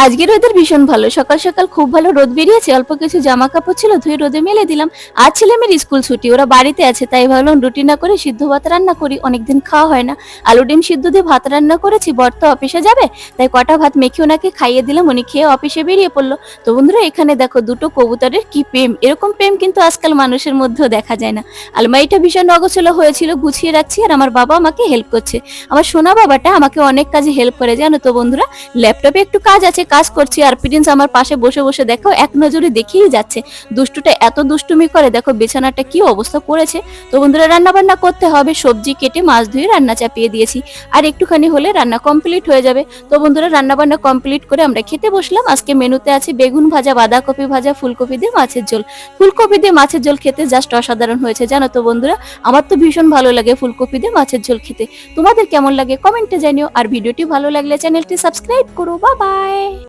আজকের ওয়েদার ভীষণ ভালো। সকাল সকাল খুব ভালো রোদ বেরিয়েছে। অল্প কিছু জামা কাপড় ছিল, ধুয়ে রোদে মেলে দিলাম। আজ ছেলেমেয়ের স্কুল ছুটি, ওরা বাড়িতে আছে, তাই ভাবলাম রুটি না করে সিদ্ধ ভাত রান্না করি, অনেকদিন খাওয়া হয় না। আলু ডিম সিদ্ধ দিয়ে ভাত রান্না করেছি, বর তো অফিসে যাবে, তাই কটা ভাত মেখে ওনাকে খাইয়ে দিলাম, উনি খেয়ে অফিসে বেরিয়ে পড়লো। তো বন্ধুরা, এখানে দেখো দুটো কবুতরের কি প্রেম, এরকম প্রেম কিন্তু আজকাল মানুষের মধ্যেও দেখা যায় না। আলমারিটা ভীষণ অগোছালো হয়েছিল, গুছিয়ে রাখছি, আর আমার বাবা আমাকে হেল্প করছে। আমার সোনা বাবাটা আমাকে অনেক কাজে হেল্প করে, জানো তো বন্ধুরা। ল্যাপটপে একটু কাজ আছে, কাজ করছি, আর প্রিন্স আমার পাশে বসে বসে দেখো এক নজরে দেখেই যাচ্ছে। দুষ্টুটা এত দুষ্টুমি করে, দেখো বিছানাটা কি অবস্থা করেছে। তো বন্ধুরা, রান্না বান্না করতে হবে, সবজি কেটে মাছ ধুয়ে রান্না চাপিয়ে দিয়েছি, আর একটুখানি হলে রান্না কমপ্লিট হয়ে যাবে। তো বন্ধুরা, রান্না বান্না কমপ্লিট করে আমরা খেতে বসলাম। আজকে মেনুতে আছে বেগুন ভাজা, বাঁধাকপি ভাজা, ফুলকপি দিয়ে মাছের ঝোল। ফুলকপি দিয়ে মাছের ঝোল খেতে জাস্ট অসাধারণ হয়েছে, জানো তো বন্ধুরা। আমার তো ভীষণ ভালো লাগে ফুলকপি দিয়ে মাছের ঝোল খেতে। তোমাদের কেমন লাগে কমেন্টে জানিও, আর ভিডিওটি ভালো লাগলে চ্যানেলটি সাবস্ক্রাইব করো। Bye bye.